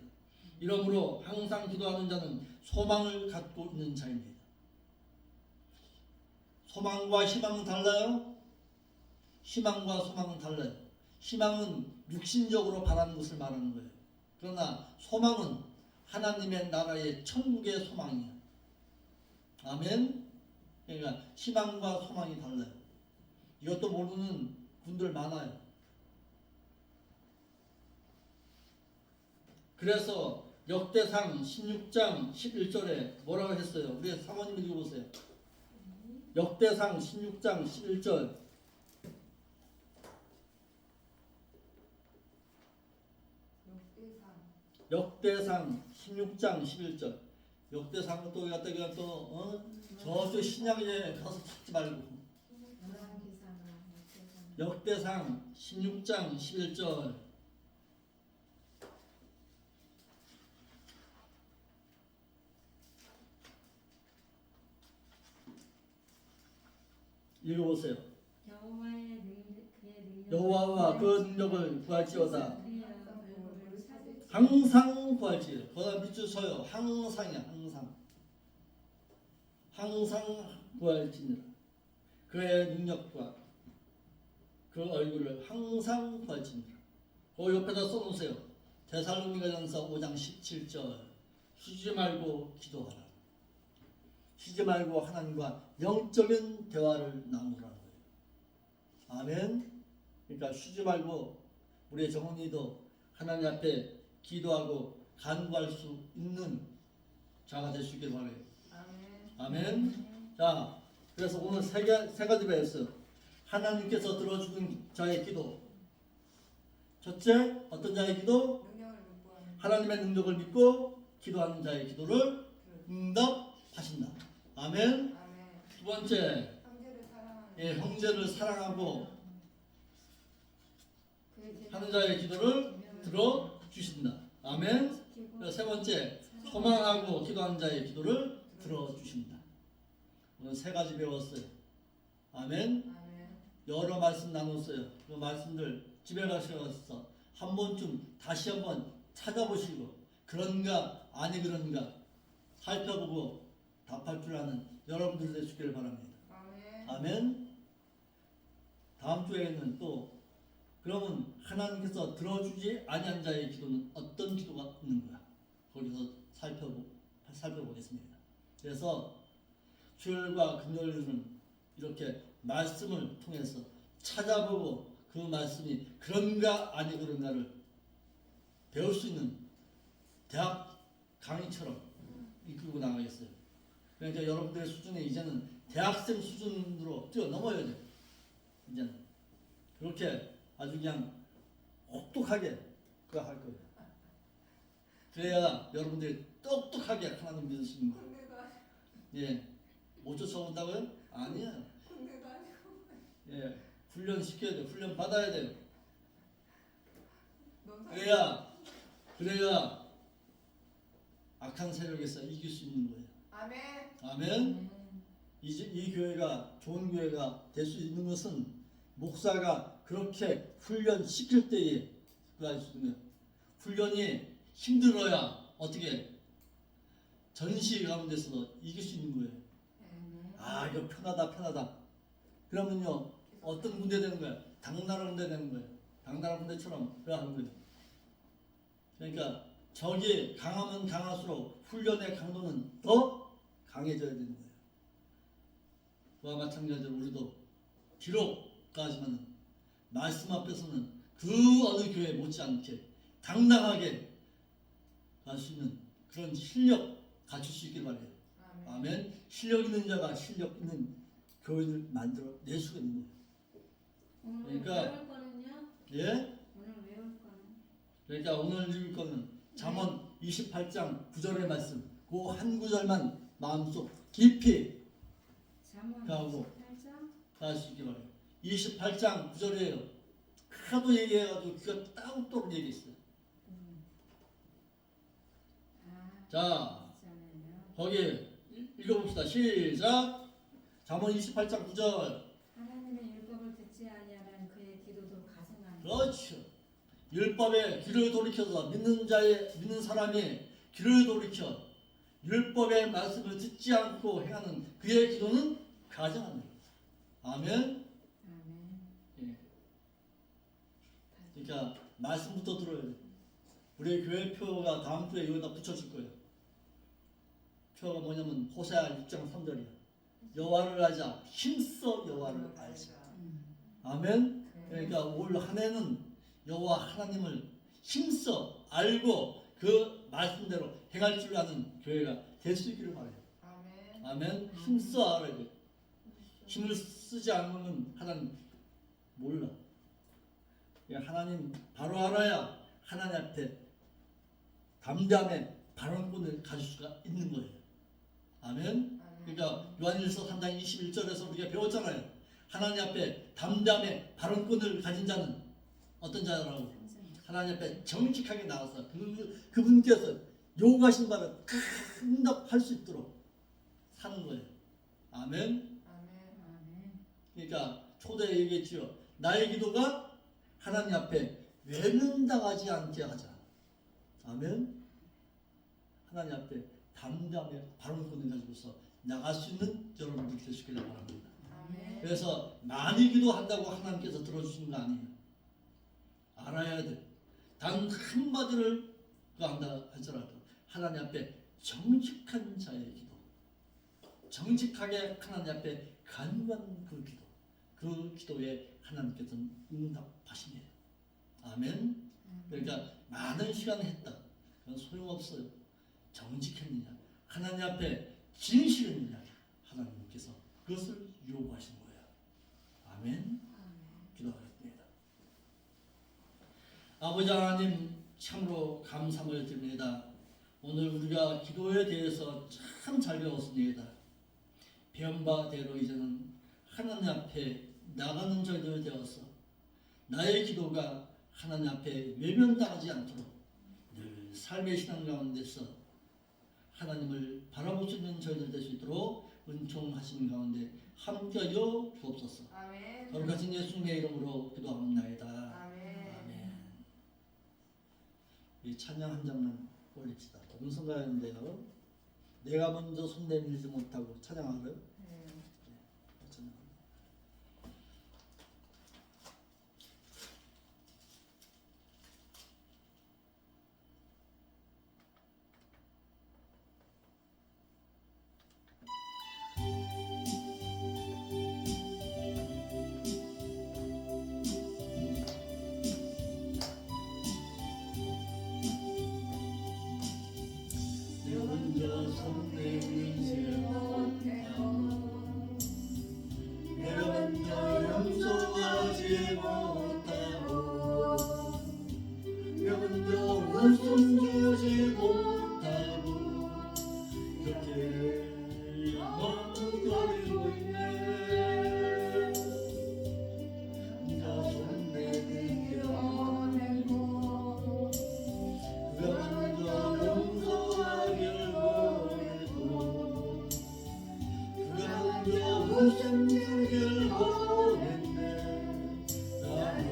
이러므로 항상 기도하는 자는 소망을 갖고 있는 자입니다. 소망과 희망은 달라요? 희망과 소망은 달라요. 희망은 육신적으로 바라는 것을 말하는 거예요. 그러나 소망은 하나님의 나라의 천국의 소망이에요. 아멘. 그러니까 희망과 소망이 달라요. 이것도 모르는 분들 많아요. 그래서 역대상 16장 11절에 뭐라고 했어요? 우리 사모님 읽어보세요. 역대상 16장 11절. 역대상 16장 11절. 역대상은 또 갖다가 저쪽 신약에 가서 찾지 말고. 역대상 16장 11절. 읽어보세요. 여호와와 그 능력을 구할지어다. 항상 구할지어다. 거기다 밑줄 서요. 항상이야. 항상 구할지니라. 그의 능력과 그 얼굴을 항상 구할지니라. 그 옆에다 써놓으세요. 데살로니가전서 5장 17절. 쉬지 말고 기도하라. 쉬지 말고 하나님과 영적인 대화를 나누라는 거예요. 아멘. 그러니까 쉬지 말고 우리의 정언이도 하나님 앞에 기도하고 간구할 수 있는 자가 될 수 있길 바라요. 아멘. 아멘. 자, 그래서 오늘 세 가지 배웠어요. 하나님께서 들어주는 자의 기도. 첫째, 어떤 자의 기도? 능력을 믿고 하는 하나님의 능력을 믿고 기도하는 자의 기도를 응답하신다. 아멘. 아멘. 두 번째, 형제를 사랑하는 형제를 사랑하고 그의 제자 하는 자의 기도를 들어주신다. 아멘. 세 번째, 소망하고 기도하는 자의 기도를 들어주신다. 오늘 세 가지 배웠어요. 아멘. 아멘. 여러 말씀 나눴어요. 그 말씀들 집에 가셔서 한 번쯤 다시 한번 찾아보시고 그런가 아니 그런가 살펴보고 답할 줄 아는 여러분들 되시기를 바랍니다. 아멘. 아멘. 다음 주에는 또 그러면 하나님께서 들어주지 아니한 자의 기도는 어떤 기도가 있는 거야? 거기서 살펴보겠습니다. 그래서 주일과 금요일은 이렇게 말씀을 통해서 찾아보고 그 말씀이 그런가 아니 그런가를 배울 수 있는 대학 강의처럼 이끌고 나가겠어요. 그러니까 여러분들의 수준이 이제는 대학생 수준으로 뛰어넘어야 돼요. 이제는 그렇게 아주 그냥 혹독하게 그거 할 거예요. 그래야 여러분들이 똑똑하게 하나님 믿을 수 있는 거예요. 군대가 예, 못 쫓아온다고요? 아니에요. 군대가 아니고 예, 훈련 시켜야 돼요. 훈련 받아야 돼요. 너무 그래야 악한 세력에서 이길 수 있는 거예요. 아멘. 아멘. 이 교회가 좋은 교회가 될 수 있는 것은 목사가 그렇게 훈련 시킬 때에 그거 할 수 있는 거예요. 훈련이 힘들어야 어떻게 전시 가운데서 이길 수 있는 거예요. 아 이거 편하다. 그러면요 어떤 군대 되는 거야? 당나라 군대 되는 거예요. 당나라 군대처럼 그래 하는 거예요. 그러니까 적이 강하면 강할수록 훈련의 강도는 더 강해져야 되는 거예요. 그와 마찬가지로 우리도 비록까지만 말씀 앞에서는 그 어느 교회 못지않게 당당하게 갈 수 있는 그런 실력 갖출 수 있길 바래요. 아멘. 실력 있는 자가 실력 있는 교회를 만들어 낼 수가 있는 거예요. 오늘 그러니까- 외울 거는요? 예? 오늘 외울 거는? 그러니까 오늘 읽을 거는 잠언 28장 9절의 말씀. 그 한 구절만 마음속 깊이 잠언 가고. 28장? 할 수 있길 바래요. 28장 9절이에요. 하도 얘기해가지고 귀가 따갑도록 얘기했어요. 아, 자, 있잖아요. 거기 읽어봅시다. 시작. 잠언 28장 9절. 하나님의 율법을 듣지 아니하면 그의 기도도 가증하니. 그렇죠. 율법에 귀를 돌이켜서 믿는 사람이 귀를 돌이켜 율법의 말씀을 듣지 않고 행하는 그의 기도는 가증합니다. 아멘. 아멘. 예. 그러니까 말씀부터 들어야 돼. 우리 교회 표가 다음 주에 여기다 붙여줄 거예요. 표가 뭐냐면 호세아 6장 3절이야. 여호와를 알자. 힘써 여호와를 알자. 아멘. 그러니까 올 한 해는 여호와 하나님을 힘써 알고 그 말씀대로 행할 줄 아는 교회가 될 수 있기를 바라요. 아멘. 아멘. 힘써 알아야 돼. 힘을 쓰지 않으면 하나님 몰라. 하나님 바로 알아야 하나님 앞에 담대함의 발언권을 가질 수가 있는 거예요. 아멘. 그러니까 요한일서 3장 21절에서 우리가 배웠잖아요. 하나님 앞에 담대함의 발언권을 가진 자는 어떤 자라고? 하나님 앞에 정직하게 나와서 그분께서 요구하신 바를 응답할 수 있도록 사는 거예요. 아멘. 아멘. 그러니까 초대에 얘기했지요. 나의 기도가 하나님 앞에 외면당하지 않게 하자. 아멘. 하나님 앞에 담대함의 발언권을 가지고서 나갈 수 있는 여러분들 되시기를 바랍니다. 아멘. 그래서 많이 기도한다고 하나님께서 들어주시는 거 아니에요. 알아야 돼. 단 한마디를 한다 할지라도 하나님 앞에 정직한 자의 기도, 정직하게 하나님 앞에 간구하는 그 기도, 그 기도에 하나님께서는 응답하시네요. 아멘. 그러니까 많은 시간을 했다. 그건 소용없어요. 정직했느냐, 하나님 앞에 진실했느냐, 하나님께서 그것을 요구하시는 거예요. 아멘. 기도하겠습니다. 아버지 하나님, 참으로 감사를 드립니다. 오늘 우리가 기도에 대해서 참 잘 배웠습니다. 배운 바대로 이제는 하나님 앞에 나가는 저희들 되어서 나의 기도가 하나님 앞에 외면당하지 않도록 늘 삶의 신앙 가운데서 하나님을 바라볼 수 있는 저희들 될 수 있도록 은총하시는 가운데 함께하여 주옵소서. 아멘. 거룩하신 예수님의 이름으로 기도합니다. 아멘. 이 찬양 한 장만 올립시다. 음성가였는데요. 내가 먼저 손 내밀지 못하고 찬양하고요. 찬양. 내가 먼저 손 내밀지 못하고 내가 먼저 용서하지 못하고 내가 먼저 웃음 주지 못하고 이렇게 머뭇거리고 있네. 혼자 손 내밀지 못하고 내가 먼저 용서하길 원했고 그가 먼저 웃음 주길 원했네. 나는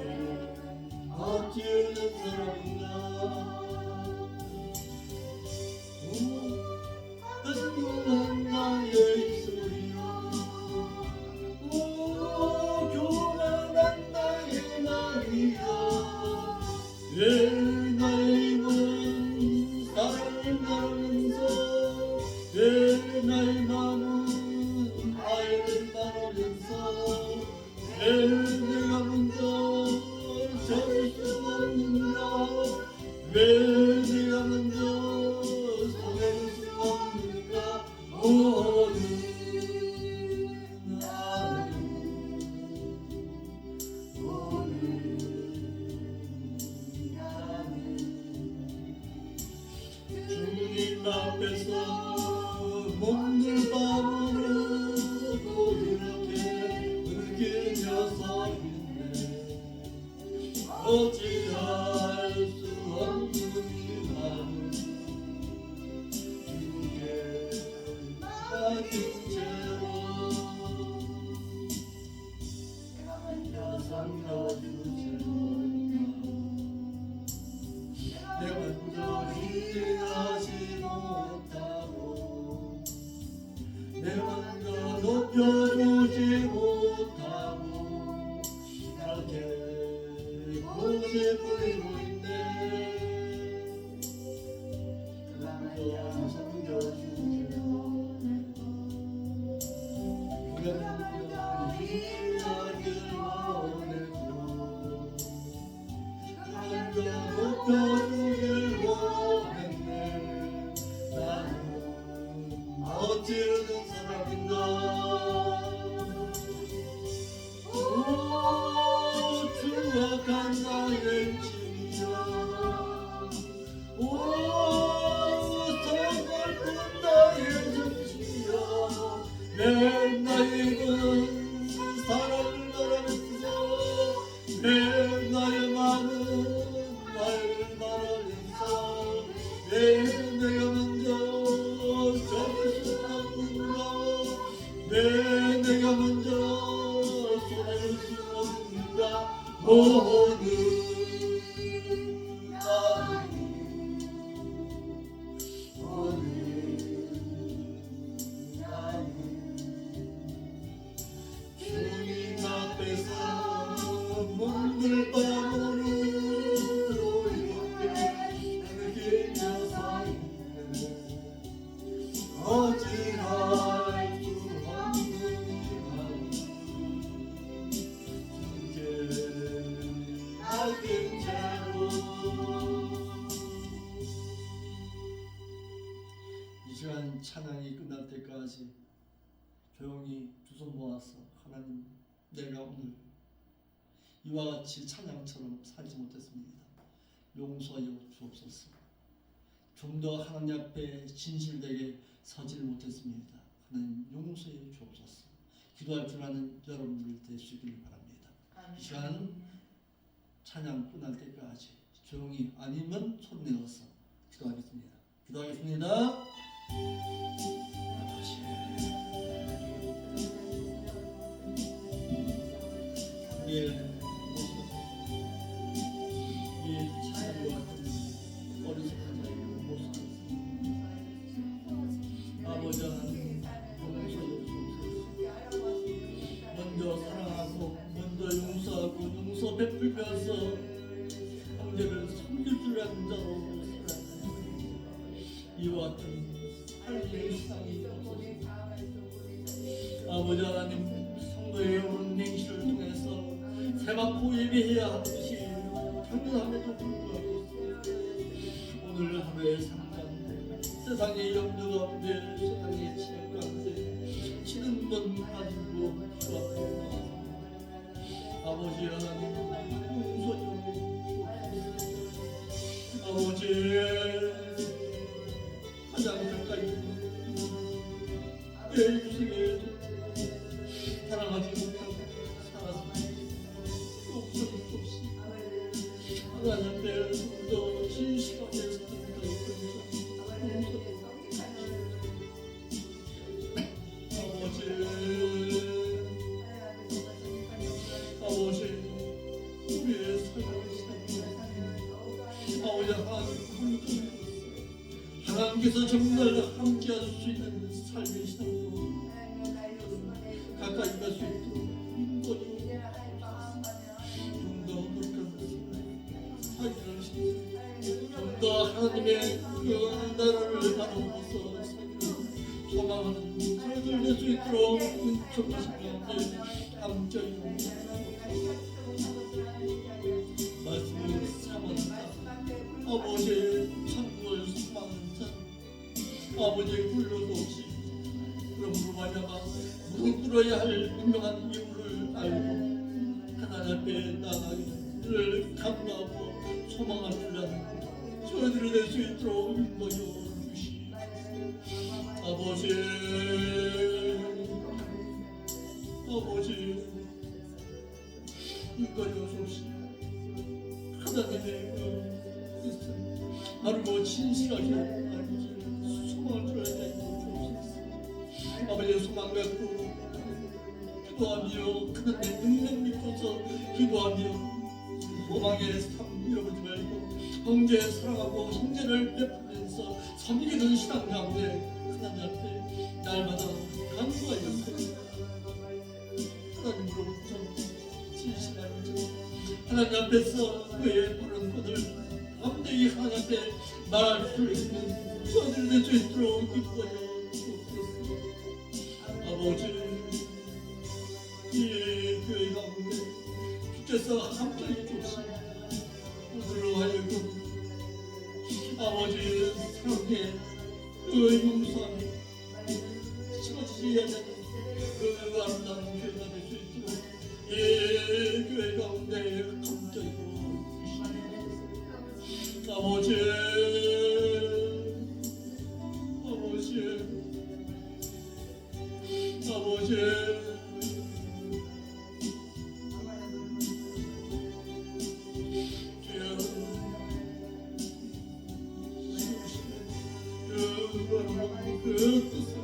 어찌된 사람인가. 한동안 나의 입술이여 교만한 나의 마음이여 왜 나의 입은 사랑을 말하면서 왜 나의 마음은 아이를 말하면서 왜 내가 먼저 잡을 수 없는가. 왜 내가 먼저 손해볼 수 없는가. 오늘 나는 오늘 주님 앞에서 몸둘 밤으로 이렇게 느끼며 서 있네. 어찌할 수 없는 이 마음 주께 맡긴 채로 내가 삼켜주지 못하고 내가 먼저 일하지 못하고 내가 먼저 높여주지 못하고 이렇게 꽃이 뿌리고 있네. 그가 먼저 섬겨주지 못했고 그가 먼저 일하길 원했고 먼저 높여주길 원했네. 나는 어찌된 사람인가. 오 추악한 나의 짐이야. 오 서글픈 나의 정신이야. 내 나이는 사랑을 말하면서 내 나의 마음은 나를 말하면서 왜 내가 먼저 잡을 수 없는가. 왜 내가 먼저 손해볼 수 없는가. 오늘 때까지 조용히 두 손 모아서 하나님, 내가 오늘 이와 같이 찬양처럼 살지 못했습니다. 용서하여 주옵소서. 좀 더 하나님 앞에 진실되게 서질 못했습니다. 하나님 용서해 주옵소서. 기도할 줄 아는 여러분들 되시길 바랍니다. 이 시간 찬양 끝날 때까지 조용히 아니면 손 내어서 기도하겠습니다. 기도하겠습니다. 우리의 찬양과 같은 어리석은 자의 모습, 아버지 하나님 용서해 주옵소서. 먼저 사랑하고 먼저 용서하고 용서 베풀면서 형제를 섬길 줄 아는 자로 살아가는 이와 같은 하나님의 신앙이 없어서 아버지 하나님 성도의 오른 냉시를 통해서 세마포 예배해야 하는 것이 당연함에도 불구하고 오늘 하루의 삶 가운데 세상의 염려 가운데 세상의 지혜 가운데 치는 것 가지고 주 앞에 나와서 아버지 하나님 용서해 아버지 가장 가까이 내 인생에 사랑하지 못하고 살았습니다. 용서는 없이 하나님 앞에 더 진실하게 아버지 우리의 삶을 시작합니다. 아버지 하나님께서 정말 함께할 수 있는 삶의 시작으로 가까이 갈 수 있도록 인도해 좀더 노력하는 살기를 좀더 하나님의 그 나라를 바라보면서 살기를 소망하는 저희들 될 수 있도록 은총하신 가운데 함께하여 말씀을 삼았다. 아버지 천국을 소망하는 자 아버지의 굴러도 없이 그러므로 말미암아 무릎 꿇어야 할 분명한 이유를 알고 하나님 앞에 나가기를 감사하고 소망할 줄 아는 저희들을 낼 수 있도록 인도해 주시 아버지 인도해 주시 하나님의 그 뜻을 알고 진실하게 알고 소망을 줘야 되는 아버지의 소망 갖고 기도하며 하나님의 능력 믿고서 기도하며 소망의 삶 잃어버리지 말고 형제 사랑하고 형제를 베풀면서 섬기는 신앙 가운데 하나님 앞에 날마다 간구하였습니다. 하나님으로부터 진실한 하나님 앞에서 그의 바른 것을 담대히 하나님 앞에 말할 수 있는 저들 될 수 있도록 기도하여 주옵소서. 아버지 이 교회 가운데 주께서 함께해 주시고 오늘로 하여금 아버지 사랑의 그 용서함이 치워지지 않는 그 아름다운 교회가 될 수 있도록 이 교회 가운데 함께해 주시고 아버지 그 뜻을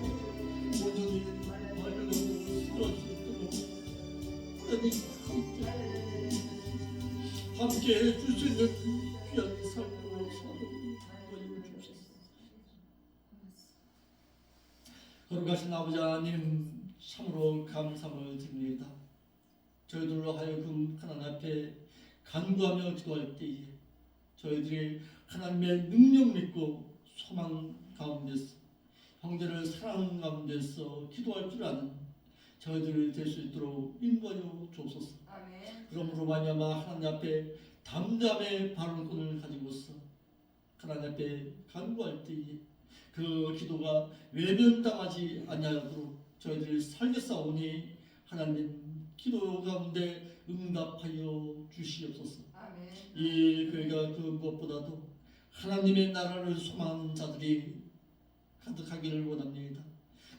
온전히 말로 풀어줄 수 있도록 하나님 함께 해줄 수 있는 귀한 삶으로 살아가는 주옵소서. 거룩하신 아버지 하나님 참으로 감사함을 드립니다. 저희들로 하여금 하나님 앞에 간구하며 기도할 때에 저희들이 하나님의 능력 믿고 소망 가운데서 형제를 사랑하는 가운데서 기도할 줄 아는 저희들이 될 수 있도록 인도하여 주옵소서. 아멘. 그러므로 말미암아 하나님 앞에 담담의 발언권을 가지고서 하나님 앞에 간구할 때에 그 기도가 외면당하지 아니하도록 저희들이 살겠사오니 하나님 기도 가운데 응답하여 주시옵소서. 아멘. 이 교회가 그 무엇보다도 하나님의 나라를 소망하는 자들이 가득하기를 원합니다.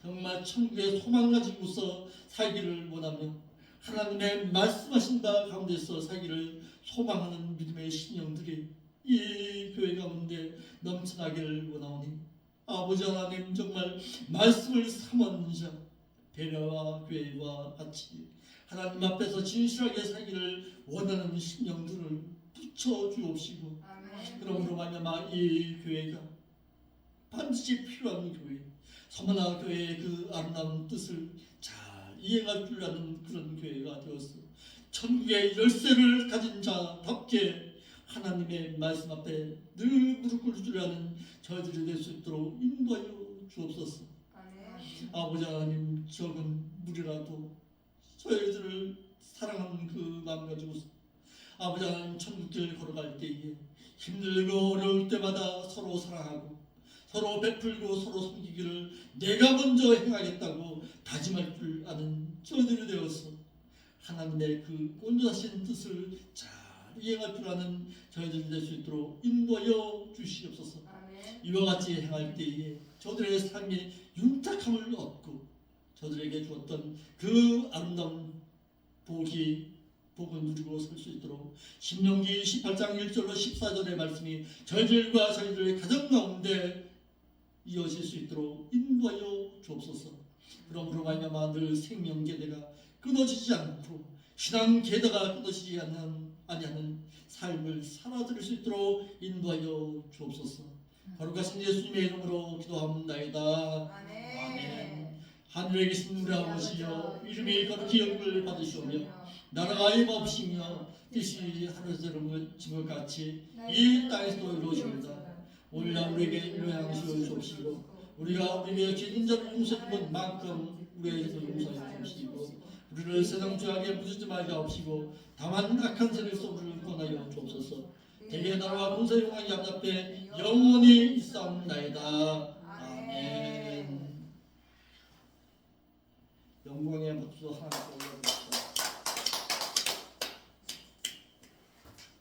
정말 천국의 소망 가지고서 살기를 원하며 하나님의 말씀하신 바 가운데서 살기를 소망하는 믿음의 신령들이 이 교회 가운데 넘쳐나기를 원하오니 아버지 하나님 정말 말씀을 삼은 자 배려와 교회와 같이 하나님 앞에서 진실하게 살기를 원하는 신령들을 붙여 주옵시고 아멘. 그러므로 말미암아 이 교회가 반드시 필요한 교회 서머나 교회의 그 아름다운 뜻을 잘 이행할 줄 아는 그런 교회가 되었어. 천국의 열쇠를 가진 자답게 하나님의 말씀 앞에 늘 무릎 꿇을 줄 아는 저희들이 될 수 있도록 인도하여 주옵소서. 아멘. 아버지 하나님 적은 무리라도 저희들을 사랑하는 그 마음 가지고서 아버지 하나님 천국길 걸어갈 때에 힘들고 어려울 때마다 서로 사랑하고 서로 베풀고 서로 섬기기를 내가 먼저 행하겠다고 다짐할 줄 아는 저희들이 되어서 하나님의 그 온전하신 뜻을 잘 이행할 줄 아는 저희들이 될 수 있도록 인도하여 주시옵소서. 아멘. 이와 같이 행할 때에 저들의 삶이 윤탁함을 얻고 저들에게 주었던 그 아름다운 복을 누리고 살 수 있도록 신명기 18장 1절로 14절의 말씀이 저희들과 저희들의 가정 가운데 이어질 수 있도록 인도하여 주옵소서. 그러므로 말미암아 늘 생명계대가 끊어지지 않고 신앙 계대가 끊어지지 아니하는 삶을 살아드릴 수 있도록 인도하여 주옵소서. 거룩하신 예수님의 이름으로 기도합나이다. 아멘. 하늘에 계신 우리 아버지여 이름이 거룩히 영광을 받으시오며 나라가 임하옵시며 뜻이 하늘에서 지금 같이 이 땅에서도 이루어집니다. 오늘날 우리에게 일용할 양식을 주옵시고 우리가 우리에게 죄진 자를 용서해 준 만큼 우리에게도 용서해 주옵시고 우리를 세상 죄악에 물들지 말게 하옵시고 다만 악한 세력에서 우리를 구원하여 주옵소서. 대개 나라와 권세 영광이 앞에 영원히 있사옵나이다. 아멘. 영광의 박수 하나님께 올려드립시다.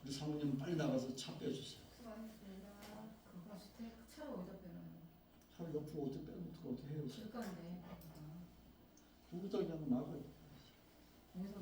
우리 사모님 빨리 나가서 차 빼주세요. 수고하셨습니다. 그거 차를 어디다 빼놔요? 차를 옆으로 어떻게 빼면 어떻게 해요? 길가인데. 구부터 그냥 막아요. 여기서